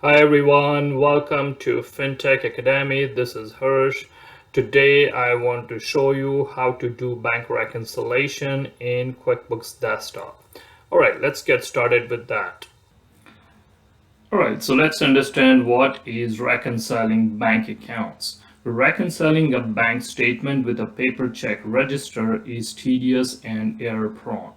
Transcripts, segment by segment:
Hi everyone, welcome to FinTech Academy. This is Hirsch. Today I want to show you how to do bank reconciliation in QuickBooks Desktop. Alright, let's get started with that. Alright, so let's understand what is reconciling bank accounts. Reconciling a bank statement with a paper check register is tedious and error prone.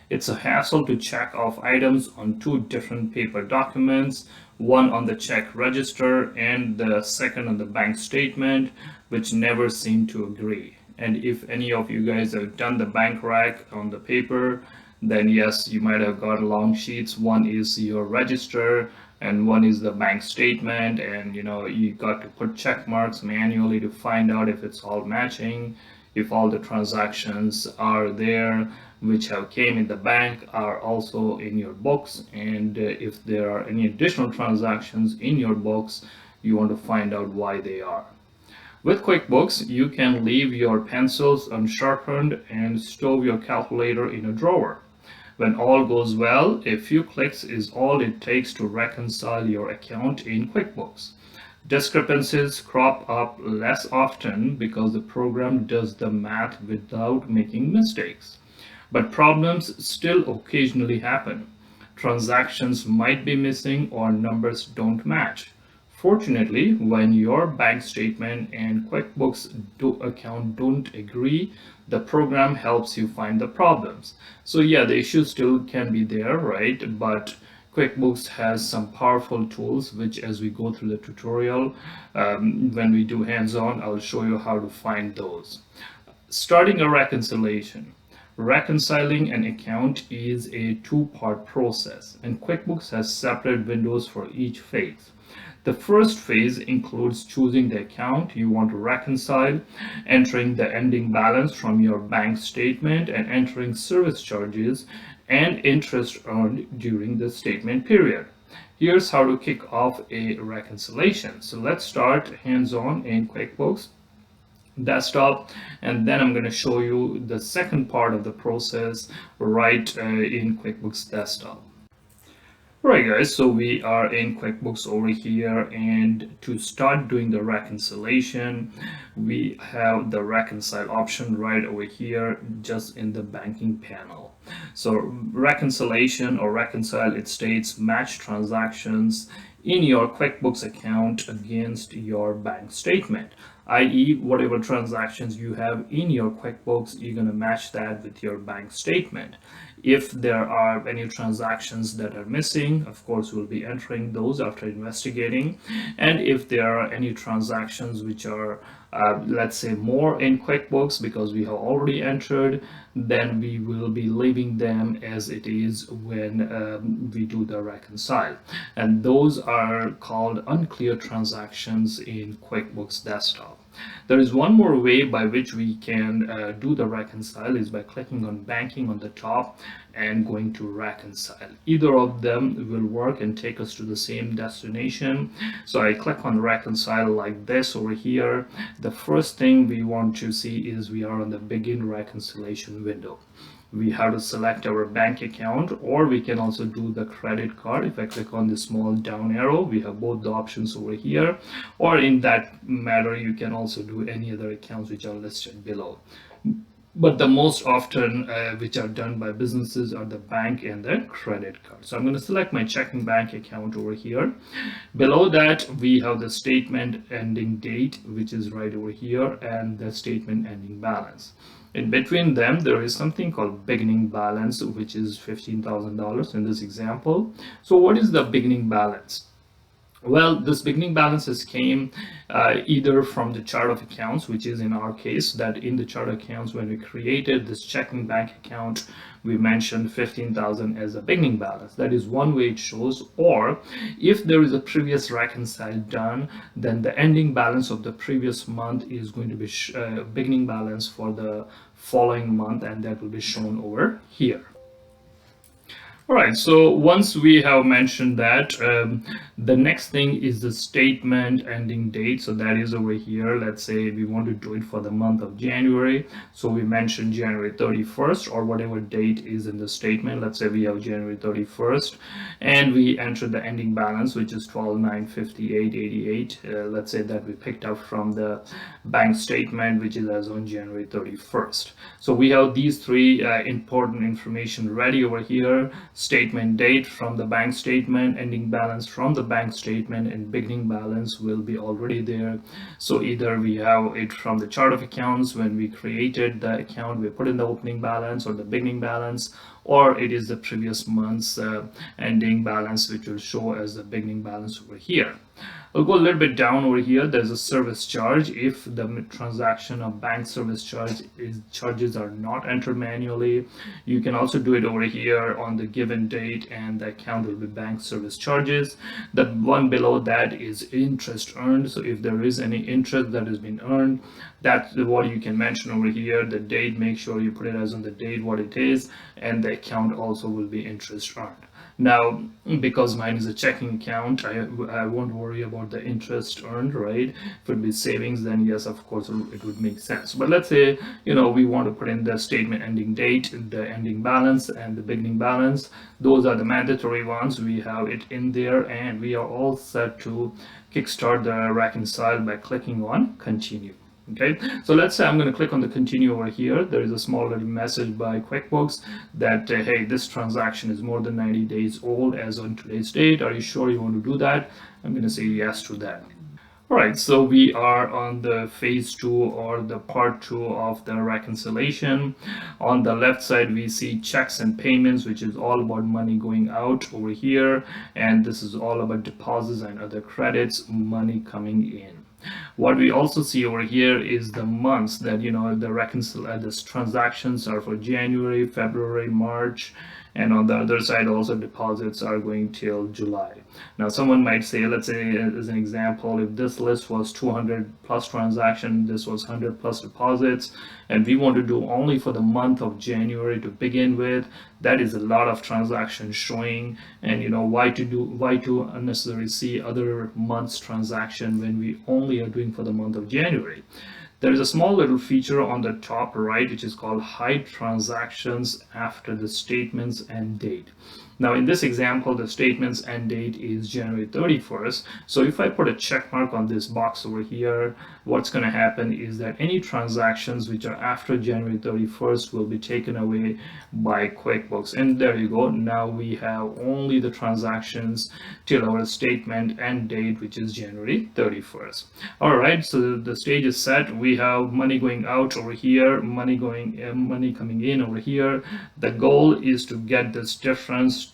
It's a hassle to check off items on two different paper documents, one on the check register and the second on the bank statement, which never seem to agree. And if any of you guys have done the bank rec on the paper, then yes, you might have got long sheets. One is your register and one is the bank statement, and you got to put check marks manually to find out if it's all matching, if all the transactions are there which have came in the bank are also in your books, and if there are any additional transactions in your books, you want to find out why they are. With QuickBooks, you can leave your pencils unsharpened and stow your calculator in a drawer. When all goes well, a few clicks is all it takes to reconcile your account in QuickBooks. Discrepancies crop up less often because the program does the math without making mistakes. But problems still occasionally happen. Transactions might be missing or numbers don't match. Fortunately, when your bank statement and QuickBooks account don't agree, the program helps you find the problems. So yeah, the issue still can be there, right? But QuickBooks has some powerful tools, which as we go through the tutorial, when we do hands-on, I'll show you how to find those. Starting a reconciliation. Reconciling an account is a two-part process, and QuickBooks has separate windows for each phase. The first phase includes choosing the account you want to reconcile, entering the ending balance from your bank statement, and entering service charges and interest earned during the statement period. Here's how to kick off a reconciliation. So let's start hands-on in QuickBooks Desktop, and then I'm going to show you the second part of the process right in QuickBooks Desktop. Alright guys, so we are in QuickBooks over here, and to start doing the reconciliation, we have the reconcile option right over here just in the banking panel. So reconciliation or reconcile, it states match transactions in your QuickBooks account against your bank statement, i.e. whatever transactions you have in your QuickBooks, you're going to match that with your bank statement. If there are any transactions that are missing, of course, we'll be entering those after investigating. And if there are any transactions which are, let's say, more in QuickBooks because we have already entered, then we will be leaving them as it is when we do the reconcile. And those are called unclear transactions in QuickBooks Desktop. There is one more way by which we can do the reconcile is by clicking on banking on the top and going to reconcile. Either of them will work and take us to the same destination. So I click on reconcile like this over here. The first thing we want to see is we are on the begin reconciliation window. We have to select our bank account, or we can also do the credit card. If I click on the small down arrow, we have both the options over here, or in that matter you can also do any other accounts which are listed below. But the most often which are done by businesses are the bank and the credit card. So I'm going to select my checking bank account over here. Below that we have the statement ending date, which is right over here, and the statement ending balance. In between them, there is something called beginning balance, which is $15,000 in this example. So what is the beginning balance? Well, this beginning balances came either from the chart of accounts, which is in our case that in the chart of accounts when we created this checking bank account, we mentioned 15,000 as a beginning balance. That is one way it shows. Or if there is a previous reconcile done, then the ending balance of the previous month is going to be beginning balance for the following month, and that will be shown over here. All right, so once we have mentioned that, the next thing is the statement ending date. So that is over here. Let's say we want to do it for the month of January. So we mentioned January 31st or whatever date is in the statement. Let's say we have January 31st and we enter the ending balance, which is 12,958.88. Let's say that we picked up from the bank statement, which is as on January 31st. So we have these three important information ready over here: statement date from the bank statement, ending balance from the bank statement, and beginning balance will be already there. So either we have it from the chart of accounts when we created the account, we put in the opening balance or the beginning balance, or it is the previous month's ending balance, which will show as the beginning balance over here. I'll go a little bit down over here. There's a service charge. If the transaction of bank service charges are not entered manually, you can also do it over here on the given date, and the account will be bank service charges. The one below that is interest earned. So if there is any interest that has been earned, that's what you can mention over here. The date, make sure you put it as on the date what it is, and the account also will be interest earned. Now, because mine is a checking account, I won't worry about the interest earned, right? If it be savings, then yes, of course, it would make sense. But let's say, we want to put in the statement ending date, the ending balance, and the beginning balance. Those are the mandatory ones. We have it in there, and we are all set to kickstart the reconcile by clicking on continue. Okay, so let's say I'm going to click on the continue over here. There is a small little message by QuickBooks that hey, this transaction is more than 90 days old as on today's date. Are you sure you want to do that? I'm going to say yes to that. All right, so we are on the phase 2 or the part 2 of the reconciliation. On the left side, we see checks and payments, which is all about money going out over here. And this is all about deposits and other credits, money coming in. What we also see over here is the months that the transactions are for January, February, March, and on the other side also deposits are going till July. Now someone might say, let's say as an example, if this list was 200 plus transaction, this was 100 plus deposits, and we want to do only for the month of January to begin with, that is a lot of transactions showing. And why to unnecessarily see other months transaction when we only are doing for the month of January? There is a small little feature on the top right which is called hide transactions after the statements end date. Now in this example, the statements end date is January 31st. So if I put a check mark on this box over here, what's going to happen is that any transactions which are after January 31st will be taken away by QuickBooks. And there you go. Now we have only the transactions till our statement end date, which is January 31st. All right, so the stage is set. We have money going out over here, money coming in over here. The goal is to get this difference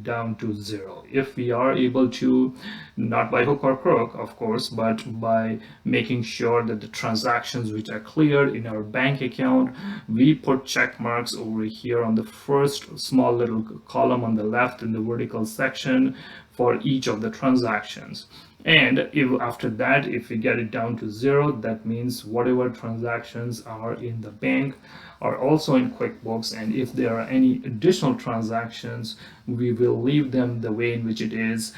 down to zero. If we are able to, not by hook or crook, of course, but by making sure that the transactions which are cleared in our bank account, we put check marks over here on the first small little column on the left in the vertical section for each of the transactions. And if after that, if we get it down to zero, that means whatever transactions are in the bank are also in QuickBooks, and if there are any additional transactions, we will leave them the way in which it is.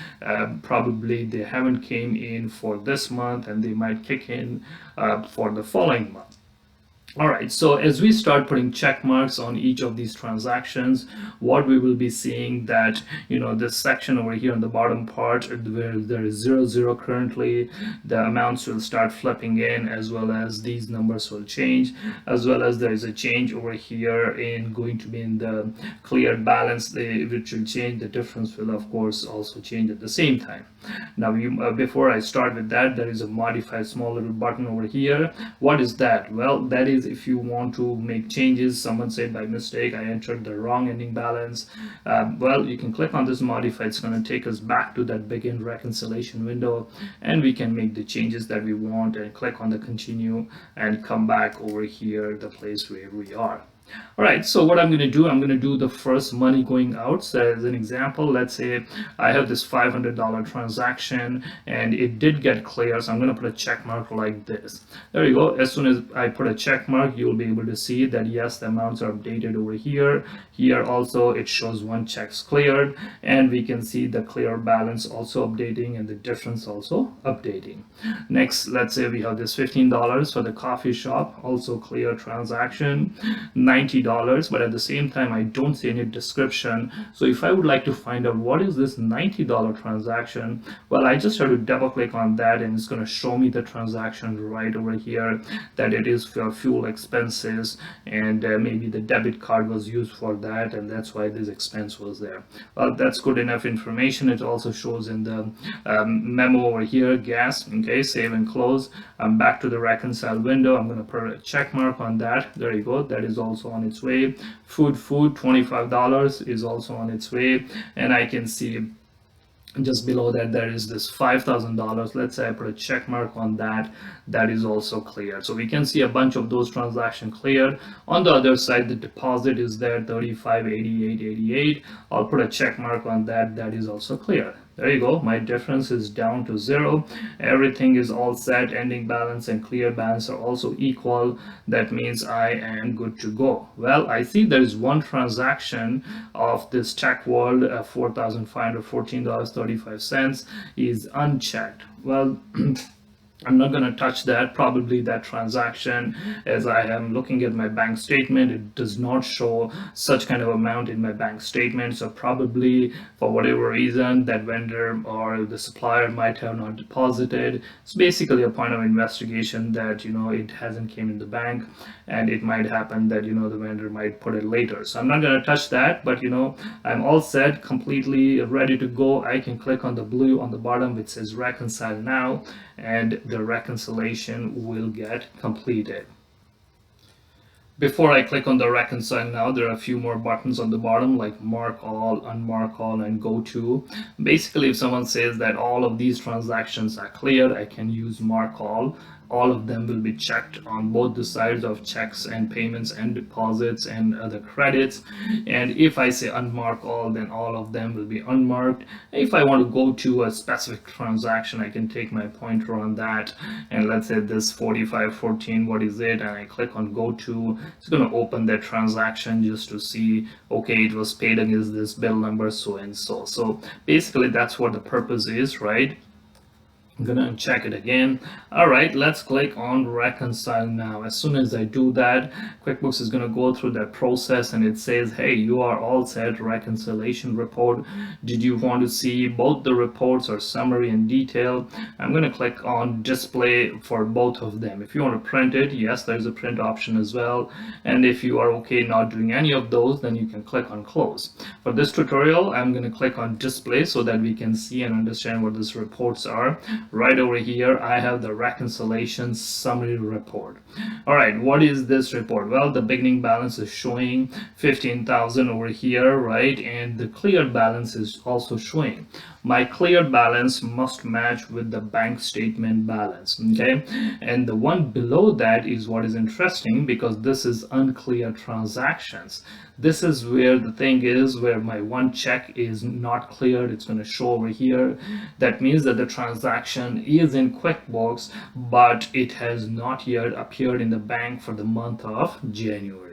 Probably they haven't came in for this month and they might kick in for the following month. All right, so as we start putting check marks on each of these transactions, what we will be seeing that, this section over here on the bottom part where there is 00 currently, the amounts will start flipping in, as well as these numbers will change, as well as there is a change over here in going to be in the cleared balance, which will change. The difference will of course also change at the same time. Now before I start with that, there is a modify small little button over here. What is that? Well, that is if you want to make changes. Someone said by mistake I entered the wrong ending balance. Well, you can click on this modify. It's going to take us back to that begin reconciliation window, and we can make the changes that we want and click on the continue and come back over here, the place where we are. All right, so what I'm going to do the first money going out. So as an example, let's say I have this $500 transaction and it did get clear. So I'm going to put a check mark like this. There you go. As soon as I put a check mark, you'll be able to see that yes, the amounts are updated over here. Here also it shows one check's cleared, and we can see the clear balance also updating and the difference also updating. Next, let's say we have this $15 for the coffee shop, also clear transaction. $90, but at the same time I don't see any description. So if I would like to find out what is this $90 transaction, well, I just have to double click on that and it's going to show me the transaction right over here, that it is for fuel expenses, and maybe the debit card was used for that, and that's why this expense was there. Well, that's good enough information. It also shows in the memo over here, gas. Okay, save and close. I'm back to the reconcile window. I'm going to put a check mark on that. There you go. That is also on its way. Food $25 is also on its way, and I can see just below that there is this $5,000. Let's say I put a check mark on that. That is also clear. So we can see a bunch of those transactions cleared. On the other side, the deposit is there, 3588.88. I'll put a check mark on that. That is also clear. There you go. My difference is down to 0. Everything is all set. Ending balance and clear balance are also equal. That means I am good to go. Well, I see there is one transaction of this Tech World, $4,514.35 is unchecked. Well, I'm not going to touch that. Probably that transaction, as I am looking at my bank statement, it does not show such kind of amount in my bank statement. So probably for whatever reason that vendor or the supplier might have not deposited. It's basically a point of investigation that it hasn't came in the bank, and it might happen that the vendor might put it later. So I'm not going to touch that, but I'm all set, completely ready to go. I can click on the blue on the bottom which says reconcile now, and the reconciliation will get completed. Before I click on the reconcile now, there are a few more buttons on the bottom like mark all, unmark all, and go to. Basically, if someone says that all of these transactions are cleared, I can use mark all. All of them will be checked on both the sides of checks and payments and deposits and other credits. And if I say unmark all, then all of them will be unmarked. If I want to go to a specific transaction, I can take my pointer on that, and let's say this 4514, what is it? And I click on go to. It's going to open that transaction just to see, okay, it was paid against this bill number so and so. So basically that's what the purpose is, right? I'm gonna check it again. All right, let's click on reconcile now. As soon as I do that, QuickBooks is gonna go through that process, and it says, hey, you are all set. Reconciliation report. Did you want to see both the reports or summary and detail? I'm gonna click on display for both of them. If you want to print it, yes, there's a print option as well. And if you are okay not doing any of those, then you can click on close. For this tutorial, I'm gonna click on display so that we can see and understand what these reports are. Right over here, I have the reconciliation summary report. All right, what is this report? Well, the beginning balance is showing 15,000 over here, right? And the cleared balance is also showing. My cleared balance must match with the bank statement balance, okay? And the one below that is what is interesting, because this is unclear transactions. This is where the thing is, where my one check is not cleared. It's going to show over here. That means that the transaction is in QuickBooks, but it has not yet appeared in the bank for the month of January.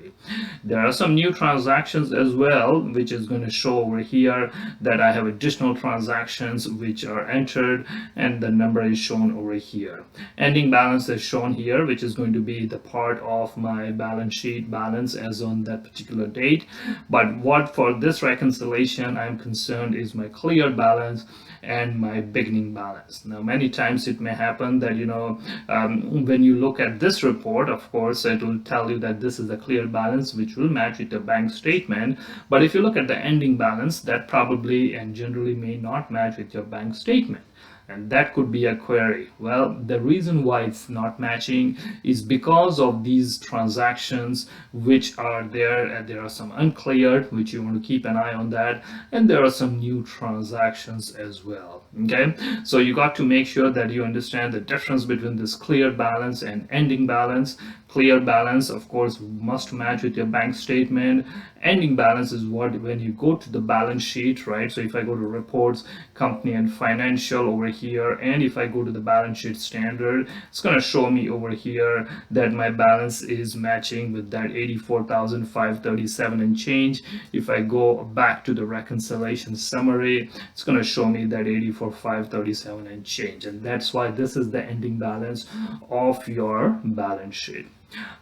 There are some new transactions as well, which is going to show over here that I have additional transactions which are entered, and the number is shown over here. Ending balance is shown here, which is going to be the part of my balance sheet balance as on that particular date. But what for this reconciliation I'm concerned is my clear balance and my beginning balance. Now, many times it may happen that when you look at this report, of course it will tell you that this is a clear balance which will match with the bank statement, but if you look at the ending balance, that probably and generally may not match with your bank statement. and that could be a query. Well, the reason why it's not matching is because of these transactions which are there, and there are some uncleared, which you want to keep an eye on that, and there are some new transactions as well. Okay, so you got to make sure that you understand the difference between this clear balance and ending balance. Clear balance, of course, must match with your bank statement. Ending balance is what, when you go to the balance sheet, right? So if I go to reports, company and financial over here, and if I go to the balance sheet standard, it's going to show me over here that my balance is matching with that 84,537 and change. If I go back to the reconciliation summary, it's going to show me that 84,537 and change, and that's why this is the ending balance of your balance sheet.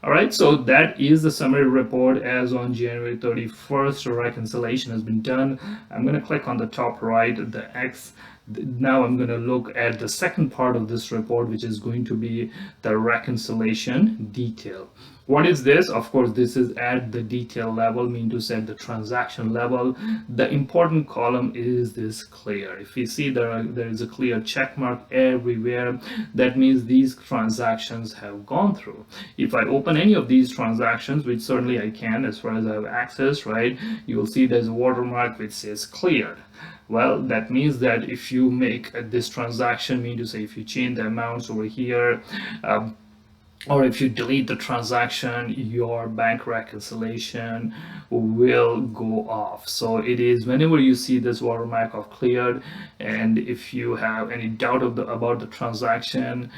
All right, so that is the summary report as on January 31st. Reconciliation has been done. I'm going to click on the top right, the X. Now I'm going to look at the second part of this report, which is going to be the reconciliation detail. What is this? Of course, this is at the detail level, mean to say the transaction level. The important column is this clear. If you see there is a clear check mark everywhere, that means these transactions have gone through. If I open any of these transactions, which certainly I can as far as I have access, right, you will see there's a watermark which says cleared. Well, that means that if you make this transaction, mean to say if you change the amounts over here, or if you delete the transaction, your bank reconciliation will go off. So it is whenever you see this watermark of cleared, and if you have any doubt about the transaction,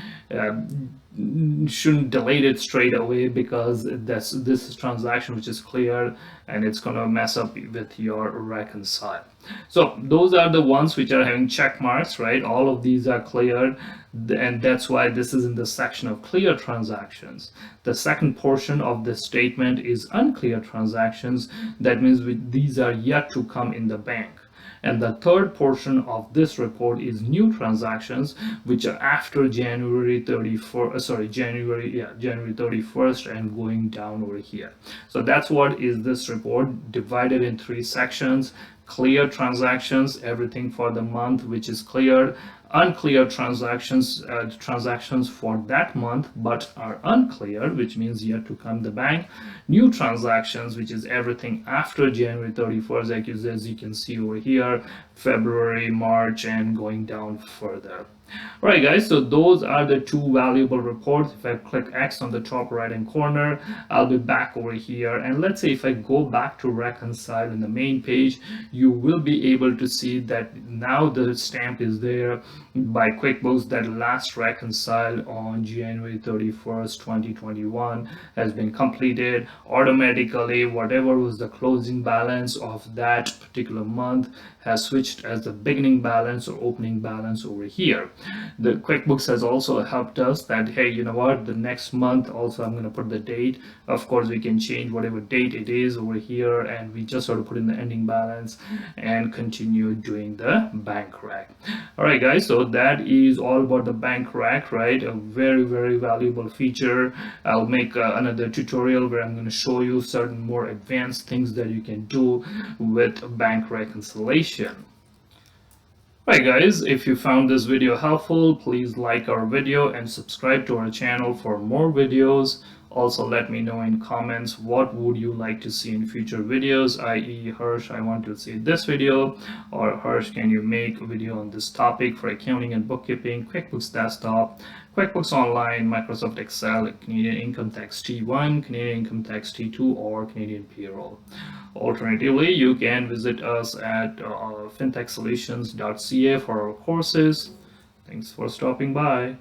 shouldn't delete it straight away, because this is transaction which is cleared and it's going to mess up with your reconcile. So those are the ones which are having check marks, right? All of these are cleared, and that's why this is in the section of clear transactions. The second portion of the statement is unclear transactions. That means these are yet to come in the bank. And the third portion of this report is new transactions, which are after January 31st, January 31st and going down over here. So that's what is this report, divided in three sections. Clear transactions, everything for the month which is cleared. Unclear transactions, transactions for that month but are unclear, which means yet to come the bank. New transactions, which is everything after January 31st, as you can see over here, February, March, and going down further. All right, guys, so those are the two valuable reports. If I click X on the top right hand corner, I'll be back over here, and let's say if I go back to reconcile in the main page, you will be able to see that now the stamp is there by QuickBooks that last reconcile on January 31st 2021 has been completed automatically. Whatever was the closing balance of that particular month has switched as the beginning balance or opening balance over here. The QuickBooks has also helped us that, hey, you know what, the next month also I'm going to put the date. Of course, we can change whatever date it is over here, and we just sort of put in the ending balance and continue doing the bank rec. All right, guys, so that is all about the bank rec, right? A very, very valuable feature. I'll make another tutorial where I'm going to show you certain more advanced things that you can do with bank reconciliation. Right, guys, if you found this video helpful, please like our video and subscribe to our channel for more videos. Also, let me know in comments what would you like to see in future videos, i.e. Harsh, I want to see this video, or Harsh, can you make a video on this topic for accounting and bookkeeping, QuickBooks Desktop, QuickBooks Online, Microsoft Excel, Canadian Income Tax T1, Canadian Income Tax T2, or Canadian Payroll. Alternatively, you can visit us at fintechsolutions.ca for our courses. Thanks for stopping by.